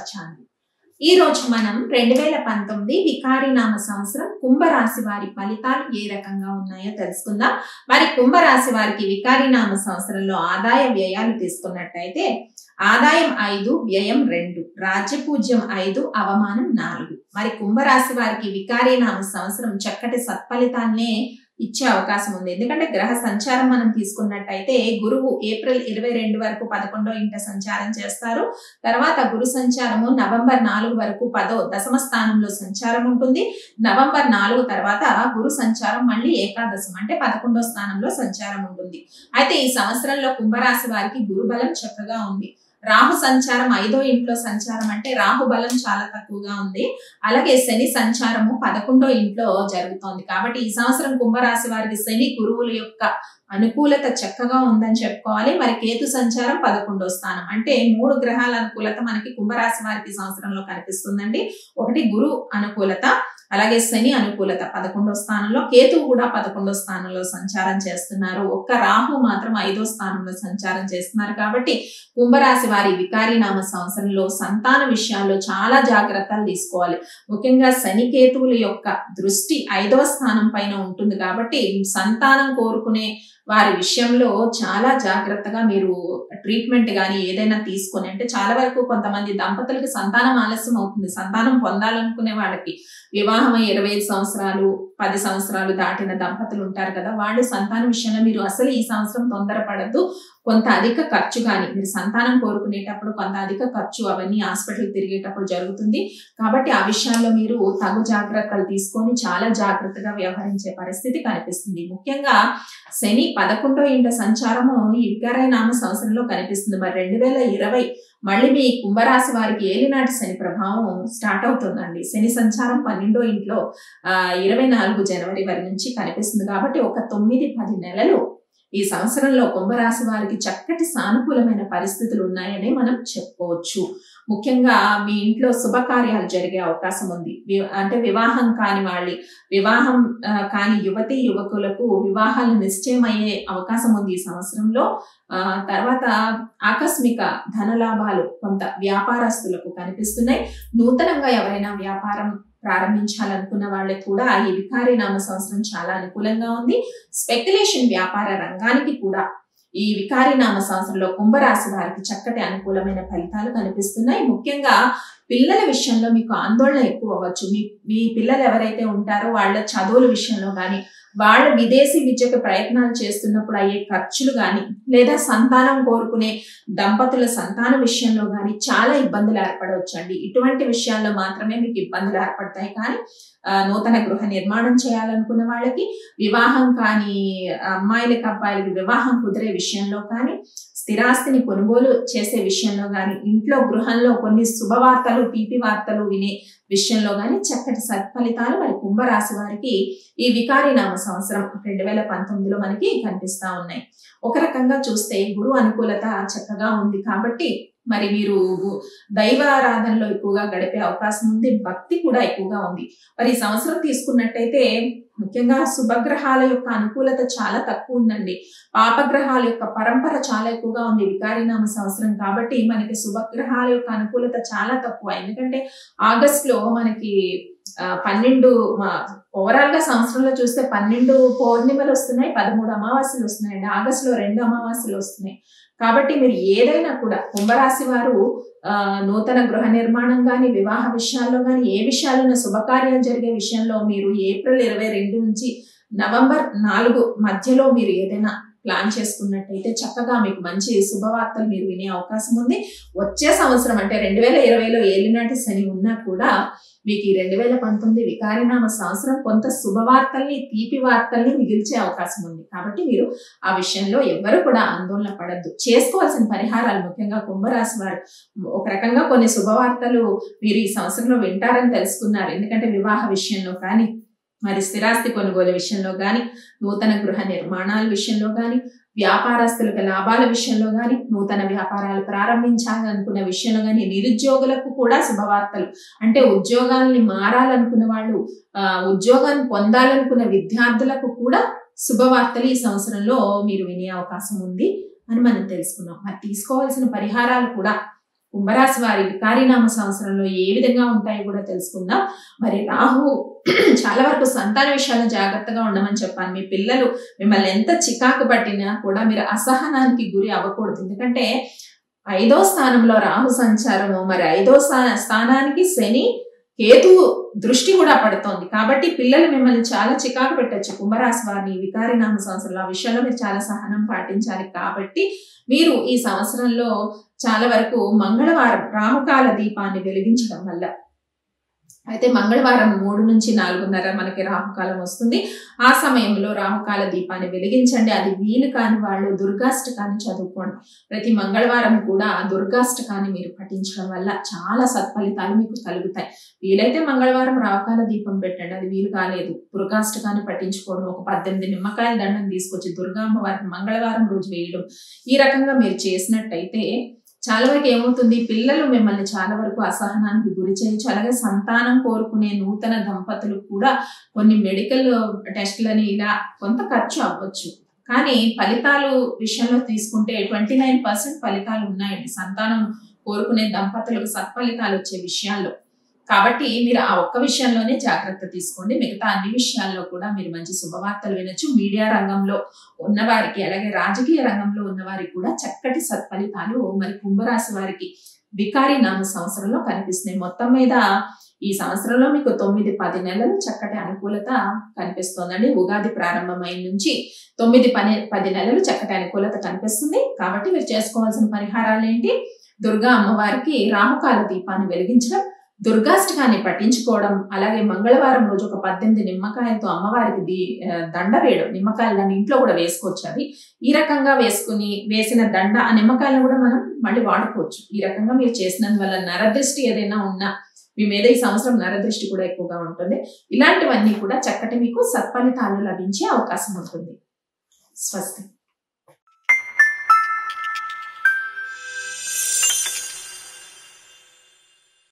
తెలియపరచాలి. ఈ రోజు మనం 2019 వికారినామ సంవత్సరం కుంభరాశి వారి ఫలితాలు ఏ రకంగా ఉన్నాయో తెలుసుకుందాం. మరి కుంభరాశి వారికి వికారినామ సంవత్సరంలో ఆదాయ వ్యయాలు తీసుకున్నట్టయితే ఆదాయం 5, వ్యయం 2, రాజ్యపూజ్యం 5, అవమానం 4. మరి కుంభరాశి వారికి వికారినామ సంవత్సరం చక్కటి సత్ఫలితాన్నే ఇచ్చే అవకాశం ఉంది. ఎందుకంటే గ్రహ సంచారం మనం తీసుకున్నట్టయితే గురువు ఏప్రిల్ 22 వరకు 11వ ఇంట సంచారం చేస్తారు. తర్వాత గురు సంచారము నవంబర్ 4 వరకు 10వ దశమ స్థానంలో సంచారం ఉంటుంది. నవంబర్ 4 తర్వాత గురు సంచారం మళ్ళీ ఏకాదశం అంటే 11వ స్థానంలో సంచారం ఉంటుంది. అయితే ఈ సంవత్సరంలో కుంభరాశి వారికి గురు బలం చక్కగా ఉంది. రాహు సంచారం 5వ ఇంట్లో సంచారం అంటే రాహు బలం చాలా తక్కువగా ఉంది. అలాగే శని సంచారము 11వ ఇంట్లో జరుగుతోంది. కాబట్టి ఈ సంవత్సరం కుంభరాశి వారికి శని గురువుల యొక్క అనుకూలత చక్కగా ఉందని చెప్పుకోవాలి. మరి కేతు సంచారం 11వ స్థానం అంటే 3 గ్రహాల అనుకూలత మనకి కుంభరాశి వారికి సంవత్సరంలో కనిపిస్తుందండి. ఒకటి గురు అనుకూలత, అలాగే శని అనుకూలత 11వ స్థానంలో, కేతువు కూడా 11వ స్థానంలో సంచారం చేస్తున్నారు. ఒక్క రాహు మాత్రం 5వ స్థానంలో సంచారం చేస్తున్నారు. కాబట్టి కుంభరాశి వారి వికారినామ సంవత్సరంలో సంతాన విషయాల్లో చాలా జాగ్రత్తలు తీసుకోవాలి. ముఖ్యంగా శని కేతువుల యొక్క దృష్టి 5వ స్థానం పైన ఉంటుంది. కాబట్టి సంతానం కోరుకునే వారి విషయంలో చాలా జాగ్రత్తగా మీరు ట్రీట్మెంట్ కానీ ఏదైనా తీసుకొని, అంటే చాలా వరకు కొంతమంది దంపతులకి సంతానం ఆలస్యం అవుతుంది. సంతానం పొందాలనుకునే వాళ్ళకి వివాహం 25 సంవత్సరాలు 10 సంవత్సరాలు దాటిన దంపతులు ఉంటారు కదా, వాళ్ళు సంతానం విషయంలో మీరు అసలు ఈ సంవత్సరం తొందరపడద్దు. కొంత అధిక ఖర్చు కానీ మీరు సంతానం కోరుకునేటప్పుడు కొంత అధిక ఖర్చు అవన్నీ హాస్పిటల్ తిరిగేటప్పుడు జరుగుతుంది. కాబట్టి ఆ విషయాల్లో మీరు తగు జాగ్రత్తలు తీసుకొని చాలా జాగ్రత్తగా వ్యవహరించే పరిస్థితి కనిపిస్తుంది. ముఖ్యంగా శని 11వ ఇంట సంచారము ఈ వికారినామ సంవత్సరంలో కనిపిస్తుంది. మరి 2020 మళ్ళీ మీ కుంభరాశి వారికి ఏలినాటి శని ప్రభావం స్టార్ట్ అవుతుందండి. శని సంచారం 12వ ఇంట్లో 24 జనవరి వరకు నుంచి కనిపిస్తుంది. కాబట్టి ఒక 9-10 నెలలు ఈ సంవత్సరంలో కుంభరాశి వారికి చక్కటి సానుకూలమైన పరిస్థితులు ఉన్నాయని మనం చెప్పుకోవచ్చు. ముఖ్యంగా మీ ఇంట్లో శుభకార్యాలు జరిగే అవకాశం ఉంది. అంటే వివాహం కాని వివాహం కాని యువతీ యువకులకు వివాహాలు నిశ్చయమయ్యే అవకాశం ఉంది ఈ సంవత్సరంలో. తర్వాత ఆకస్మిక ధనలాభాలు కొంత వ్యాపారస్తులకు కనిపిస్తున్నాయి. నూతనంగా ఎవరైనా వ్యాపారం ప్రారంభించాలనుకున్న వాళ్ళకి కూడా ఈ వికారినామ సంవత్సరం చాలా అనుకూలంగా ఉంది. స్పెక్యులేషన్ వ్యాపార రంగానికి కూడా ఈ వికారినామ సంవత్సరంలో కుంభరాశి వారికి చక్కటి అనుకూలమైన ఫలితాలు కనిపిస్తున్నాయి. ముఖ్యంగా పిల్లల విషయంలో మీకు ఆందోళన ఎక్కువ అవ్వచ్చు. మీ పిల్లలు ఎవరైతే ఉంటారో వాళ్ళ చదువుల విషయంలో కానీ, వాళ్ళ విదేశీ విద్యకు ప్రయత్నాలు చేస్తున్నప్పుడు అయ్యే ఖర్చులు కానీ, లేదా సంతానం కోరుకునే దంపతుల సంతాన విషయంలో కానీ చాలా ఇబ్బందులు ఏర్పడవచ్చండి. ఇటువంటి విషయాల్లో మాత్రమే మీకు ఇబ్బందులు ఏర్పడతాయి. కానీ నూతన గృహ నిర్మాణం చేయాలనుకున్న వాళ్ళకి, వివాహం కాని అమ్మాయిలకి అబ్బాయిలకి వివాహం కుదిరే విషయంలో కానీ, స్థిరాస్తిని కొనుగోలు చేసే విషయంలో కానీ, ఇంట్లో గృహంలో కొన్ని శుభవార్తలు తీపి వార్తలు వినే విషయంలో కానీ చక్కటి సత్ఫలితాలు మరి కుంభరాశి వారికి ఈ వికారినామ సంవత్సరం 2019లో మనకి కనిపిస్తా ఉన్నాయి. ఒక రకంగా చూస్తే గురు అనుకూలత చక్కగా ఉంది. కాబట్టి మరి మీరు దైవారాధనలో ఎక్కువగా గడిపే అవకాశం ఉంది. భక్తి కూడా ఎక్కువగా ఉంది. మరి ఈ సంవత్సరం తీసుకున్నట్టయితే ముఖ్యంగా శుభగ్రహాల యొక్క అనుకూలత చాలా తక్కువ ఉందండి. పాపగ్రహాల యొక్క పరంపర చాలా ఎక్కువగా ఉంది వికారినామ సంవత్సరం. కాబట్టి మనకి శుభగ్రహాల యొక్క అనుకూలత చాలా తక్కువ. ఎందుకంటే ఆగస్టులో మనకి 12 ఓవరాల్ గా సంవత్సరంలో చూస్తే 12 పౌర్ణిమలు వస్తున్నాయి, 13 అమావాస్యలు వస్తున్నాయండి. ఆగస్టులో 2 అమావాస్యలు వస్తున్నాయి. కాబట్టి మీరు ఏదైనా కూడా కుంభరాశి వారు నూతన గృహ నిర్మాణం కానీ, వివాహ విషయాల్లో కానీ, ఏ విషయాల్లో శుభకార్యాలు జరిగే విషయంలో మీరు ఏప్రిల్ 22 నుంచి నవంబర్ 4 మధ్యలో మీరు ఏదైనా ప్లాన్ చేసుకున్నట్టయితే చక్కగా మీకు మంచి శుభవార్తలు మీరు వినే అవకాశం ఉంది. వచ్చే సంవత్సరం అంటే 2020లో ఏలినాటి శని ఉన్నా కూడా మీకు ఈ 2019 వికారినామ సంవత్సరం కొంత శుభవార్తల్ని తీపి వార్తల్ని మిగిల్చే అవకాశం ఉంది. కాబట్టి మీరు ఆ విషయంలో ఎవ్వరూ కూడా ఆందోళన పడద్దు. చేసుకోవాల్సిన పరిహారాలు ముఖ్యంగా కుంభరాశి వారు ఒక రకంగా కొన్ని శుభవార్తలు మీరు ఈ సంవత్సరంలో వింటారని తెలుసుకున్నారు. ఎందుకంటే వివాహ విషయంలో కానీ, మరి స్థిరాస్తి కొనుగోలు విషయంలో కానీ, నూతన గృహ నిర్మాణాల విషయంలో కానీ, వ్యాపారస్తులకు లాభాల విషయంలో కానీ, నూతన వ్యాపారాలు ప్రారంభించాలనుకున్న విషయంలో కానీ, నిరుద్యోగులకు కూడా శుభవార్తలు అంటే ఉద్యోగాల్ని మారాలనుకున్న వాళ్ళు, ఉద్యోగాన్ని పొందాలనుకున్న విద్యార్థులకు కూడా శుభవార్తలు ఈ సంవత్సరంలో మీరు వినే అవకాశం ఉంది అని మనం తెలుసుకున్నాం. మరి తీసుకోవాల్సిన పరిహారాలు కూడా కుంభరాశి వారి వికారినామ సంవత్సరంలో ఏ విధంగా ఉంటాయో కూడా తెలుసుకుందాం. మరి రాహు చాలా వరకు సంతాన విషయాల్లో జాగ్రత్తగా ఉండమని చెప్పాను. మీ పిల్లలు మిమ్మల్ని ఎంత చికాకు పట్టినా కూడా మీరు అసహనానికి గురి అవ్వకూడదు. ఎందుకంటే 5వ స్థానంలో రాహు సంచారము, మరి 5వ స్థానానికి శని కేతు దృష్టి కూడా పడుతోంది. కాబట్టి పిల్లలు మిమ్మల్ని చాలా చికాకు పెట్టచ్చు. కుంభరాశి వారిని వికారినామ సంవత్సరంలో ఆ విషయంలో మీరు చాలా సహనం పాటించాలి. కాబట్టి మీరు ఈ సంవత్సరంలో చాలా వరకు మంగళవారం రాహుకాల దీపాన్ని వెలిగించడం వల్ల, అయితే మంగళవారం 3 నుంచి 4:30 మనకి రాహుకాలం వస్తుంది. ఆ సమయంలో రాహుకాల దీపాన్ని వెలిగించండి. అది వీలు కాని వాళ్ళు దుర్గాష్టకాన్ని చదువుకోండి. ప్రతి మంగళవారం కూడా దుర్గాష్టకాన్ని మీరు పఠించడం వల్ల చాలా సత్ఫలితాలు మీకు కలుగుతాయి. వీలైతే మంగళవారం రాహుకాల దీపం పెట్టండి. అది వీలు కాలేదు, దుర్గాష్టకాన్ని పఠించుకోవడం, ఒక 18 నిమ్మకాయల దండం తీసుకొచ్చి దుర్గామ్మ వారికి మంగళవారం రోజు వేయడం, ఈ రకంగా మీరు చేసినట్టయితే చాలా వరకు ఏమవుతుంది, పిల్లలు మిమ్మల్ని చాలా వరకు అసహనానికి గురి చేయొచ్చు. అలాగే సంతానం కోరుకునే నూతన దంపతులు కూడా కొన్ని మెడికల్ టెస్టులని ఇలా కొంత ఖర్చు అవ్వచ్చు. కానీ ఫలితాలు విషయంలో తీసుకుంటే 29% ఫలితాలు ఉన్నాయండి సంతానం కోరుకునే దంపతులకు సత్ఫలితాలు వచ్చే విషయాల్లో. కాబట్టి మీరు ఆ ఒక్క విషయంలోనే జాగ్రత్త తీసుకోండి. మిగతా అన్ని విషయాల్లో కూడా మీరు మంచి శుభవార్తలు వినొచ్చు. మీడియా రంగంలో ఉన్నవారికి, అలాగే రాజకీయ రంగంలో ఉన్నవారికి కూడా చక్కటి సత్ఫలితాలు మరి కుంభరాశి వారికి వికారినామ సంవత్సరంలో కనిపిస్తున్నాయి. మొత్తం మీద ఈ సంవత్సరంలో మీకు 9-10 నెలలు చక్కటి అనుకూలత కనిపిస్తోందండి. ఉగాది ప్రారంభమైన నుంచి 9-10 నెలలు చక్కటి అనుకూలత కనిపిస్తుంది. కాబట్టి మీరు చేసుకోవాల్సిన పరిహారాలు ఏంటి? దుర్గా అమ్మవారికి రాహుకాల దీపాన్ని వెలిగించడం, దుర్గాష్టకాన్ని పఠించుకోవడం, అలాగే మంగళవారం రోజు ఒక 18 నిమ్మకాయలతో అమ్మవారికి దండ వేయడం. నిమ్మకాయలు దాన్ని ఇంట్లో కూడా వేసుకోవచ్చు. అది ఈ రకంగా వేసిన దండ ఆ నిమ్మకాయలను కూడా మనం మళ్ళీ వాడుకోవచ్చు. ఈ రకంగా మీరు చేసినందువల్ల నరదృష్టి ఏదైనా ఉన్నా మీ మీద ఈ సంవత్సరం నరదృష్టి కూడా ఎక్కువగా ఉంటుంది. ఇలాంటివన్నీ కూడా చక్కటి మీకు సత్ఫలితాలు లభించే అవకాశం ఉంటుంది. స్వస్తి.